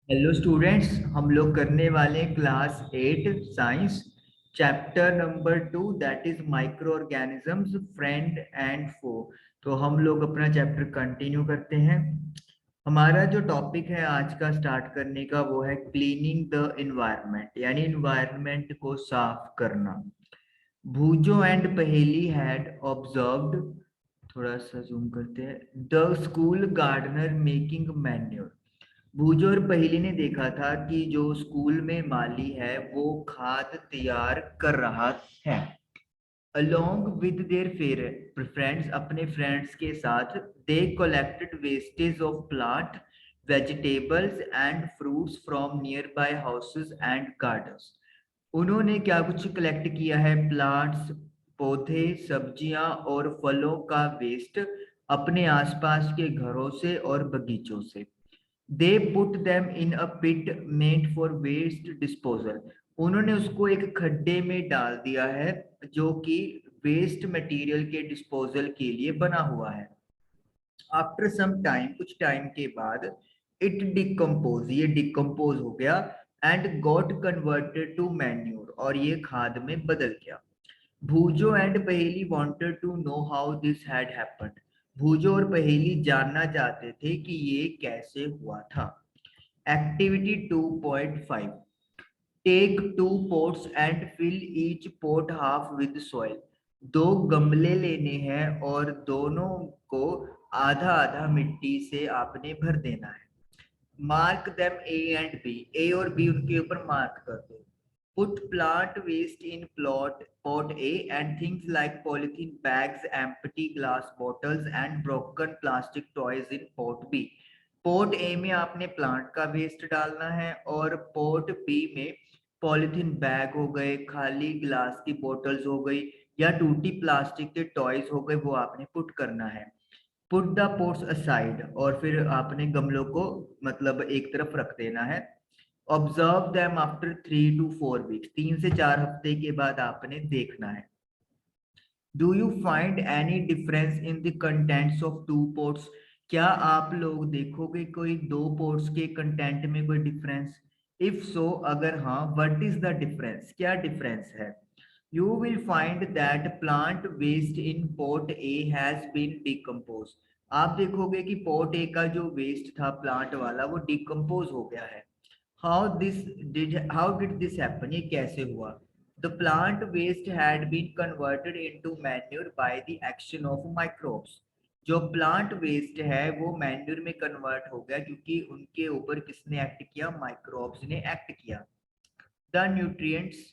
Hello students, हम लोग करने वाले class 8 science chapter number 2 that is micro organisms friend and foe. तो हम लोग अपना चैप्टर कंटिन्यू करते हैं। हमारा जो टॉपिक है आज का स्टार्ट करने का वो है क्लीनिंग द इन्वायरमेंट, यानी इन्वायरमेंट को साफ करना। Boojho and Paheli had observed, थोड़ा सा जूम करते हैं, the school gardener making manure. Boojho और पहेली ने देखा था कि जो स्कूल में माली है वो खाद तैयार कर रहा है। अलोंग विद देयर फ्रेंड्स, अपने फ्रेंड्स के साथ, they collected wastage of plant, vegetables and fruits from near by houses and gardens. उन्होंने क्या कुछ कलेक्ट किया है? प्लांट्स, पौधे, सब्जियां और फलों का वेस्ट अपने आसपास के घरों से और बगीचों से। They put them in a pit meant for waste disposal. उन्होंने उसको एक खड्डे में डाल दिया है जो कि वेस्ट मटेरियल के डिस्पोजल के लिए बना हुआ है। आफ्टर सम टाइम, कुछ टाइम के बाद, इट डिकम्पोज, ये डिकम्पोज हो गया, and got converted to manure, और ये खाद में बदल गया। Boojho and Paheli wanted to know how this had happened. Boojho और पहेली जानना चाहते थे कि ये कैसे हुआ था। Activity 2.5, take two pots and fill each pot half with soil. दो गमले लेने हैं और दोनों को आधा आधा मिट्टी से आपने भर देना है। Mark them A and B, A और बी उनके ऊपर मार्क कर दो। Put plant waste in plot pot A and things like polythene bags, empty glass bottles and broken plastic toys in pot B. Pot A में आपने plant का waste डालना है और पोर्ट बी में पॉलिथीन बैग हो गए, खाली ग्लास की बोतल्स हो गई, या टूटी प्लास्टिक के टॉयज हो गए, वो आपने पुट करना है। पुट द पोट्स असाइड, और फिर आपने गमलों को मतलब एक तरफ रख देना है। Observe them after 3 to 4 weeks, 3 से 4 हफ्ते के बाद आपने देखना है। Do you find any difference in the contents of two pots? क्या आप लोग देखोगे कोई दो पोर्ट्स के कंटेंट में कोई डिफरेंस? इफ सो, अगर हाँ, व्हाट इज द डिफरेंस, क्या डिफरेंस है? You will find that plant waste in pot A has been decompose. आप देखोगे कि पोर्ट ए का जो वेस्ट था प्लांट वाला वो डिकम्पोज हो गया है। हाउ डिड दिस हैपन, ये कैसे हुआ? The plant waste had been converted into manure by the action of microbes. जो प्लांट वेस्ट है वो मैन्यूर में कन्वर्ट हो गया क्योंकि उनके ऊपर किसने एक्ट किया? माइक्रोब्स ने एक्ट किया। The nutrients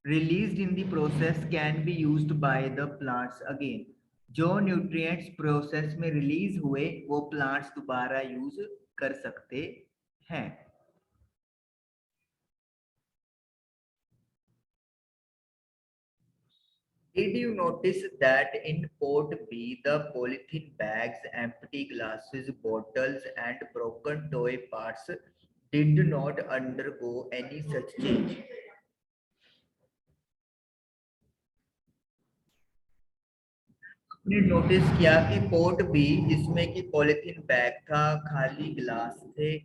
released in the process can be used by the plants again. जो न्यूट्रिएंट्स प्रोसेस में रिलीज हुए वो प्लांट्स दोबारा यूज कर सकते हैं। Did you notice that in pot B, the polythene bags, empty glasses, bottles, and broken toy parts did not undergo any such change? आपने notice किया कि पोर्ट बी, जिसमें कि पॉलिथीन बैग था, खाली ग्लास थे,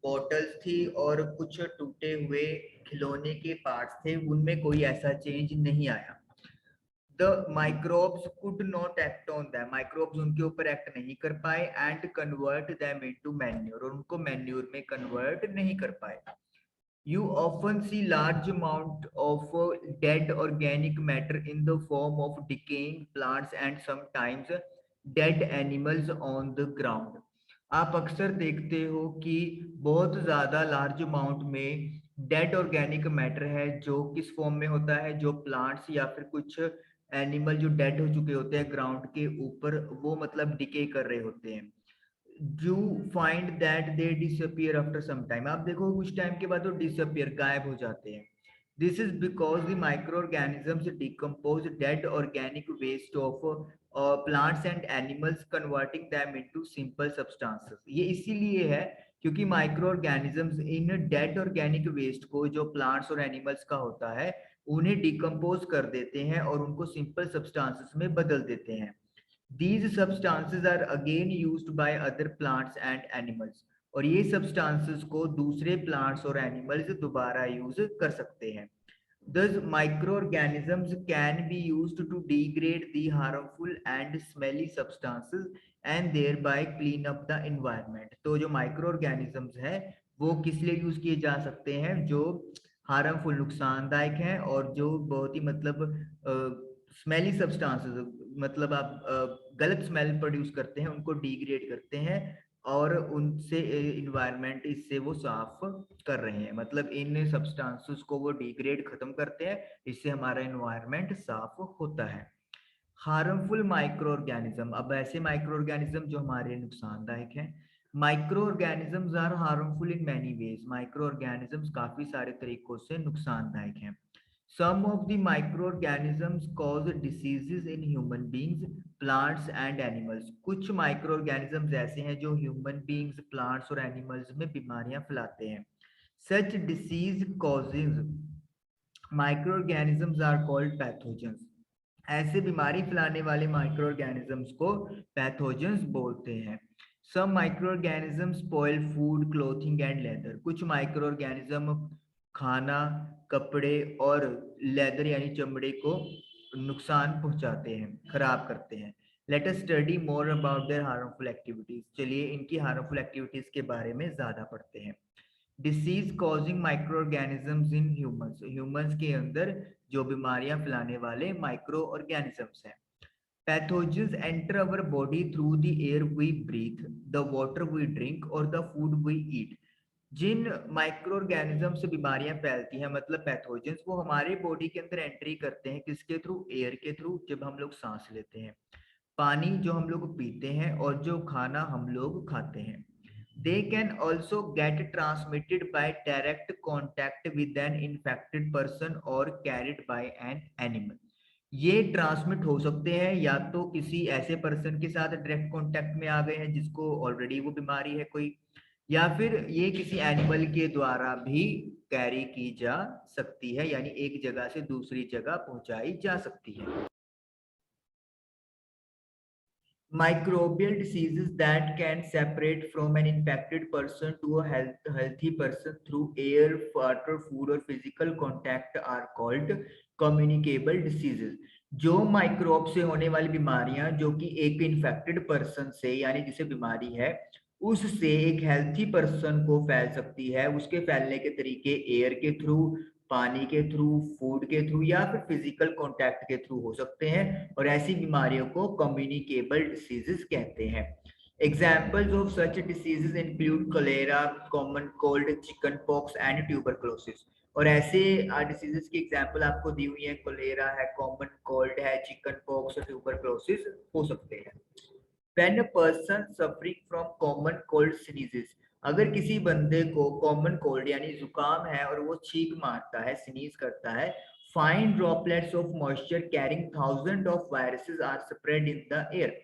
बॉटल्स थी और कुछ टूटे हुए खिलौने के पार्ट्स थे, उनमें कोई ऐसा चेंज नहीं आया। The microbes could not act on them, microbes उनके ऊपर एक्ट नहीं कर पाए, and convert them into manure, और उनको मैन्योर में कन्वर्ट नहीं कर पाए। You often see large amount of dead organic matter in the form of decaying plants and sometimes dead animals on the ground. आप अक्सर देखते हो कि बहुत ज्यादा लार्ज अमाउंट में डेड ऑर्गेनिक मैटर है, जो किस फॉर्म में होता है? जो प्लांट्स या फिर कुछ एनिमल जो डेड हो चुके होते हैं ग्राउंड के ऊपर, वो मतलब डिके कर रहे होते हैं। You find that they disappear after some time, आप देखो कुछ टाइम के बाद वो डिसअपियर, गायब हो जाते हैं। This is because the microorganisms decompose dead organic waste of plants and animals, converting them into simple substances. ये इसीलिए है क्योंकि microorganisms in dead organic waste को, जो प्लांट्स और एनिमल्स का होता है, उन्हें डिकम्पोज कर देते हैं और उनको सिंपल सब्सटेंसेस में बदल देते हैं। These substances are again used by other plants and animals. और ये सब्सटेंसेस को दूसरे प्लांट्स और एनिमल्स दोबारा यूज कर सकते हैं। Thus, microorganisms can be used to degrade the harmful and smelly substances and thereby clean up the environment. तो जो microorganisms है वो किस लिए यूज किए जा सकते हैं, जो हार्मफुल नुकसानदायक हैं और जो बहुत ही मतलब स्मेली सब्सटेंसेस, मतलब आप गलत स्मेल प्रोड्यूस करते हैं, उनको डिग्रेड करते हैं और उनसे इन्वायरमेंट इससे वो साफ कर रहे हैं, मतलब इन सब्सटेंसेस को वो डिग्रेड खत्म करते हैं, इससे हमारा इन्वायरमेंट साफ होता है। हार्मफुल माइक्रो ऑर्गेनिज्म, अब ऐसे माइक्रो ऑर्गेनिज्म जो हमारे नुकसानदायक हैं। Microorganisms are harmful in many ways, microorganisms काफी सारे तरीकों से नुकसानदायक हैं। Some of the microorganisms cause diseases in human beings, plants and animals. कुछ microorganisms ऐसे हैं जो human beings, plants और animals में बीमारियां फैलाते हैं। Such disease causes microorganisms are called pathogens. ऐसे बीमारी फैलाने वाले माइक्रोऑर्गेनिजम्स को पैथोजेंस बोलते हैं। Some microorganisms spoil food, clothing and leather. कुछ माइक्रोऑर्गेनिज्म खाना, कपड़े और लेदर यानी चमड़े को नुकसान पहुंचाते हैं, खराब करते हैं। Let us study more about their harmful activities. चलिए इनकी हार्मफुल एक्टिविटीज के बारे में ज्यादा पढ़ते हैं। Disease causing microorganisms in humans, humans के अंदर जो बीमारियां फैलाने वाले माइक्रो ऑर्गेनिजम्स हैं। Pathogens enter our body through the air we breathe, the water we drink और द फूड वी ईट। जिन माइक्रो ऑर्गेनिज्म से बीमारियां फैलती हैं, मतलब पैथोजेंस, वो हमारे बॉडी के अंदर एंट्री करते हैं, किसके थ्रू? एयर के थ्रू, जब हम लोग सांस लेते हैं, पानी जो हम लोग पीते हैं और जो खाना हम लोग खाते हैं। They can also get transmitted by direct contact with an infected person or carried by an animal. ये ट्रांसमिट हो सकते हैं या तो किसी ऐसे पर्सन के साथ डायरेक्ट कांटेक्ट में आ गए हैं जिसको ऑलरेडी वो बीमारी है कोई, या फिर ये किसी एनिमल के द्वारा भी कैरी की जा सकती है, यानी एक जगह से दूसरी जगह पहुंचाई जा सकती है। Microbial diseases that can separate from an infected person to a healthy person through air, water, food और physical contact are called communicable diseases. जो माइक्रोब से होने वाली बीमारियां जो कि एक इन्फेक्टेड पर्सन से, यानी जिसे बीमारी है, उससे एक हेल्थी पर्सन को फैल सकती है। उसके फैलने के तरीके एयर के थ्रू, पानी के थ्रू, फूड के थ्रू या फिर फिजिकल कांटेक्ट के थ्रू हो सकते हैं, और ऐसी बीमारियों को कम्युनिकेबल डिसीजेस कहते हैं। Examples of such diseases include cholera, common cold, chickenpox and tuberculosis. और ऐसे डिसीजेस की एग्जाम्पल आपको दी हुई है, कोलेरा है, कॉमन कोल्ड है, चिकन पॉक्स और ट्यूबरकुलोसिस हो सकते हैं। When a person suffering from common cold sneezes, अगर किसी बंदे को कॉमन कोल्ड यानी जुकाम है और वो छींक मारता है, स्नीज करता है, fine droplets of moisture carrying thousand of viruses are spread in the air.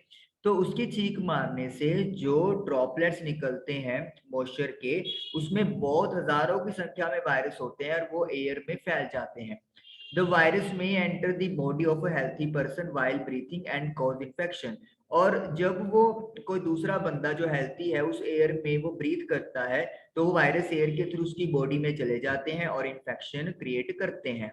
तो उसकी छींक मारने से जो ड्रॉपलेट्स निकलते हैं मॉइस्चर के, उसमें बहुत हजारों की संख्या में वायरस होते हैं और वो एयर में फैल जाते हैं। The virus may enter the body of a healthy person while breathing and cause infection. और जब वो कोई दूसरा बंदा जो हेल्थी है उस एयर में वो ब्रीथ करता है, तो वो वायरस एयर के थ्रू उसकी बॉडी में चले जाते हैं और इन्फेक्शन क्रिएट करते हैं।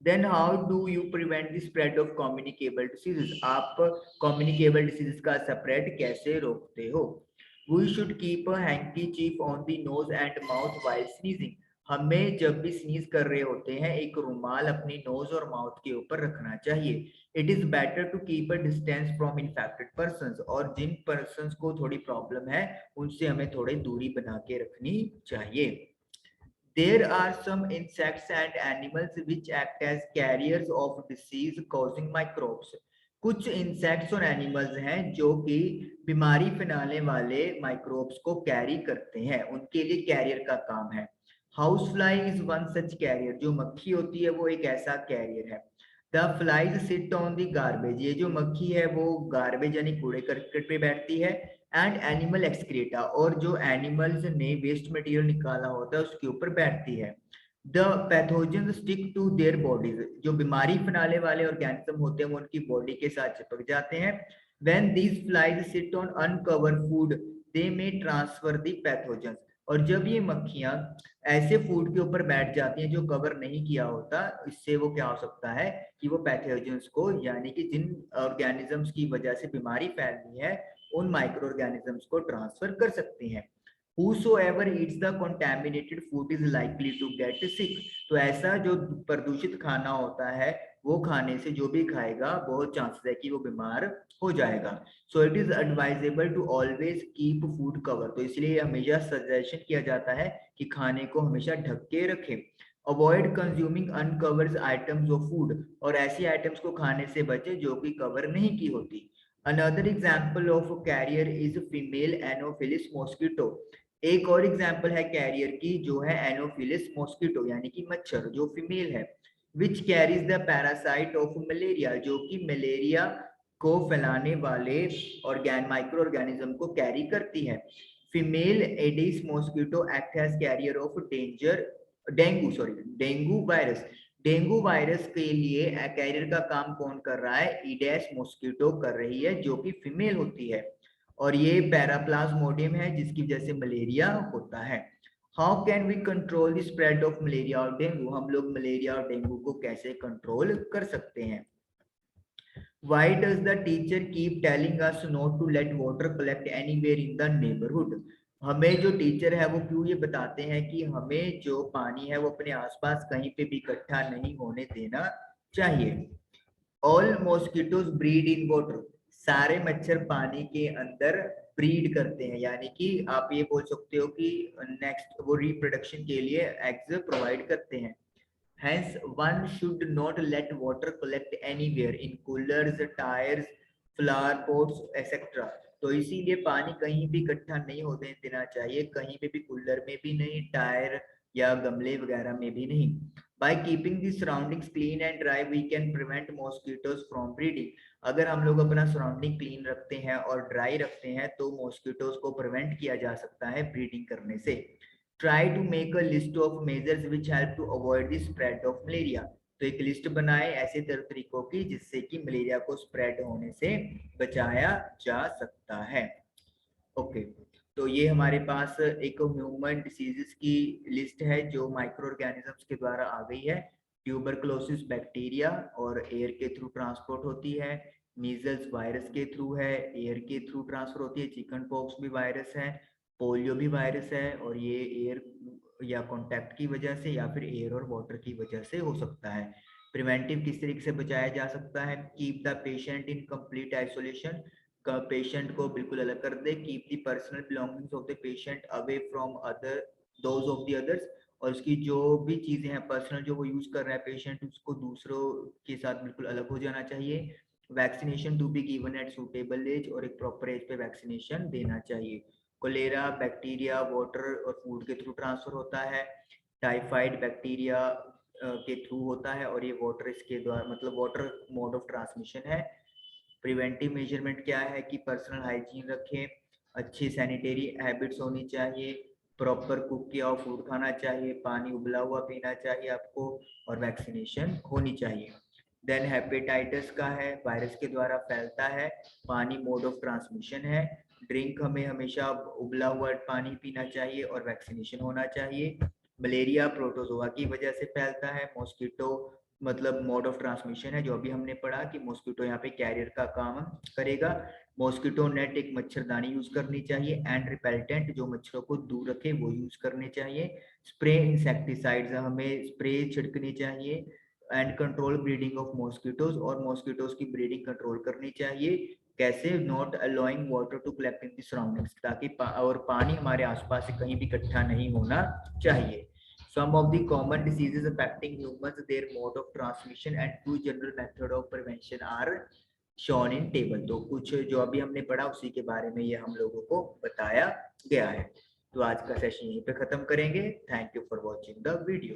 Then how do you prevent the spread of communicable diseases? आप communicable diseases का स्प्रेड कैसे रोकते हो? We should keep a handkerchief on the nose and mouth while sneezing. हमें जब भी स्नीज कर रहे होते हैं एक रुमाल अपनी नोज और माउथ के ऊपर रखना चाहिए। It is better to keep a distance from infected persons, और जिन पर्संस को थोड़ी प्रॉब्लम है उनसे हमें थोड़ी दूरी बना के रखनी चाहिए। There are some insects and animals which act as carriers of disease causing microbes. कुछ इंसेक्ट्स और एनिमल्स हैं जो कि बीमारी फैलाने वाले माइक्रोब्स को कैरी करते हैं, उनके लिए कैरियर का काम है। House fly is one such carrier, जो मक्खी होती है वो एक ऐसा कैरियर है। The flies sit on the garbage, ये जो मक्खी है वो गार्बेज यानी कूड़े करकट पे बैठती है। एंड एनिमल एक्सक्रीटा, और जो एनिमल्स ने वेस्ट मटेरियल निकाला होता है उसके ऊपर बैठती है। The pathogen stick to their bodies, जो बीमारी फैलाने वाले ऑर्गेनिज्म होते हैं वो उनकी बॉडी के साथ चिपक जाते हैं। When these flies sit on uncover food, they में ट्रांसफर दी पैथोजन। और जब ये मक्खियां ऐसे फूड के ऊपर बैठ जाती हैं जो कवर नहीं किया होता, इससे वो क्या हो सकता है कि वो पैथोजन्स को, यानी कि जिन ऑर्गेनिजम्स की वजह से बीमारी फैलनी है, उन माइक्रो ऑर्गेनिजम्स को ट्रांसफर कर सकती हैं। Whosoever eats the contaminated food is likely to get sick। तो ऐसा जो प्रदूषित खाना होता है, वो खाने से जो भी खाएगा बहुत चांसेस है कि वो बीमार हो जाएगा। So it is advisable to always keep food cover. तो इसलिए हमेशा सजेशन किया जाता है कि खाने को हमेशा ढक के रखें। Avoid consuming uncovered items of food. और ऐसी आइटम्स को खाने से बचे जो कि कवर नहीं की होती। Another example of carrier is female anopheles mosquito. एक और एग्जाम्पल है कैरियर की, जो है एनोफिलिस मॉस्किटो यानी कि मच्छर, जो फीमेल है। Which carries the parasite of malaria, जो कि मलेरिया को फैलाने वाले माइक्रो ऑर्गेनिज्म को कैरी करती है। Female aedes mosquito act as carrier of dengue virus. Dengue virus के लिए कैरियर का काम कौन कर रहा है? ईडेस मॉस्किटो कर रही है, जो कि फीमेल होती है। और ये पैराप्लाज्मोडियम है जिसकी वजह से मलेरिया होता है। How can we control the spread of malaria और डेंगू? हम लोग मलेरिया और डेंगू को कैसे कंट्रोल कर सकते हैं? Why does the teacher keep telling us not to let water collect anywhere in the neighborhood? हमें जो टीचर है वो क्यों ये बताते हैं कि हमें जो पानी है वो अपने आसपास कहीं पे भी इकट्ठा नहीं होने देना चाहिए। All mosquitoes breed in water. सारे मच्छर पानी के अंदर ब्रीड करते हैं, यानी कि आप ये बोल सकते हो कि नेक्स्ट वो रिप्रोडक्शन के लिए एग्स प्रोवाइड करते हैं। Hence, one should not let water collect anywhere in coolers, tires, flower pots, etc. तो इसीलिए पानी कहीं भी इकट्ठा नहीं होने देना चाहिए, कहीं पे भी, कूलर में भी नहीं, टायर या गमले वगैरह में भी नहीं। By keeping the surroundings clean and dry, we can prevent mosquitoes from breeding। अगर हम लोग अपना सराउंडिंग क्लीन रखते हैं और ड्राई रखते हैं तो मॉस्किटोज को प्रिवेंट किया जा सकता है ब्रीडिंग करने से। Try to make a list of measures which help to avoid the spread of malaria। तो एक लिस्ट बनाए ऐसे तरीकों की जिससे कि मलेरिया को स्प्रेड होने से बचाया जा सकता है। ओके, तो ये हमारे पास एक ह्यूमन डिसीजेस की लिस्ट है जो माइक्रो ऑर्गेनिजम्स के द्वारा आ गई है। ट्यूबरकुलोसिस बैक्टीरिया और एयर के थ्रू ट्रांसपोर्ट होती है। मीजल्स वायरस के थ्रू है, एयर के थ्रू ट्रांसफर होती है। चिकन पॉक्स भी वायरस है, पोलियो भी वायरस है, और ये एयर या कॉन्टैक्ट की वजह से या फिर एयर और वाटर की वजह से हो सकता है। प्रिवेंटिव किस तरीके से बचाया जा सकता है? Keep the patient in complete isolation. Patient को बिल्कुल अलग कर दे। Keep the personal belongings of the patient away from other those of the others. और उसकी जो भी चीजें हैं पर्सनल जो वो यूज कर रहा है पेशेंट, उसको दूसरों के साथ बिल्कुल अलग हो जाना चाहिए। Vaccination to be given at suitable age, और एक प्रॉपर एज पे वैक्सीनेशन देना चाहिए। कोलेरा बैक्टीरिया वाटर और फूड के थ्रू ट्रांसफर होता है। टाइफाइड बैक्टीरिया के थ्रू होता है, और ये वाटर इसके द्वारा, मतलब वाटर मोड ऑफ ट्रांसमिशन है। प्रिवेंटिव मेजरमेंट क्या है कि पर्सनल हाइजीन रखें, अच्छी सैनिटरी हैबिट्स होनी चाहिए, प्रॉपर कुक किया हुआ फूड खाना चाहिए, पानी उबला हुआ पीना चाहिए आपको, और वैक्सीनेशन होनी चाहिए। देन हेपेटाइटिस का है, वायरस के द्वारा फैलता है, पानी मोड ऑफ ट्रांसमिशन है। ड्रिंक हमें हमेशा उबला हुआ पानी पीना चाहिए और वैक्सीनेशन होना चाहिए। मलेरिया प्रोटोजोआ की वजह से फैलता है। मॉस्किटो मतलब मोड ऑफ ट्रांसमिशन है, जो अभी हमने पढ़ा कि मॉस्किटो यहाँ पे कैरियर का काम करेगा। मॉस्किटो नेट एक मच्छरदानी यूज करनी चाहिए। एंड रिपेल्टेंट जो मच्छरों को दूर रखे वो यूज करने चाहिए। स्प्रे इंसेक्टिसाइड्स हमें स्प्रे छिड़कनी चाहिए। And control breeding of mosquitoes, और मॉस्किटोज की ब्रीडिंग कंट्रोल करनी चाहिए। कैसे? Not allowing water to collect in the surroundings, ताकि और पानी हमारे आसपास से कहीं भी इकट्ठा नहीं होना चाहिए। Some of the common diseases affecting humans, their mode of transmission and two general method of prevention are shown in table। तो कुछ जो अभी हमने पढ़ा उसी के बारे में ये हम लोगों को बताया गया है। तो आज का सेशन यहीं पे खत्म करेंगे। Thank you for watching the video.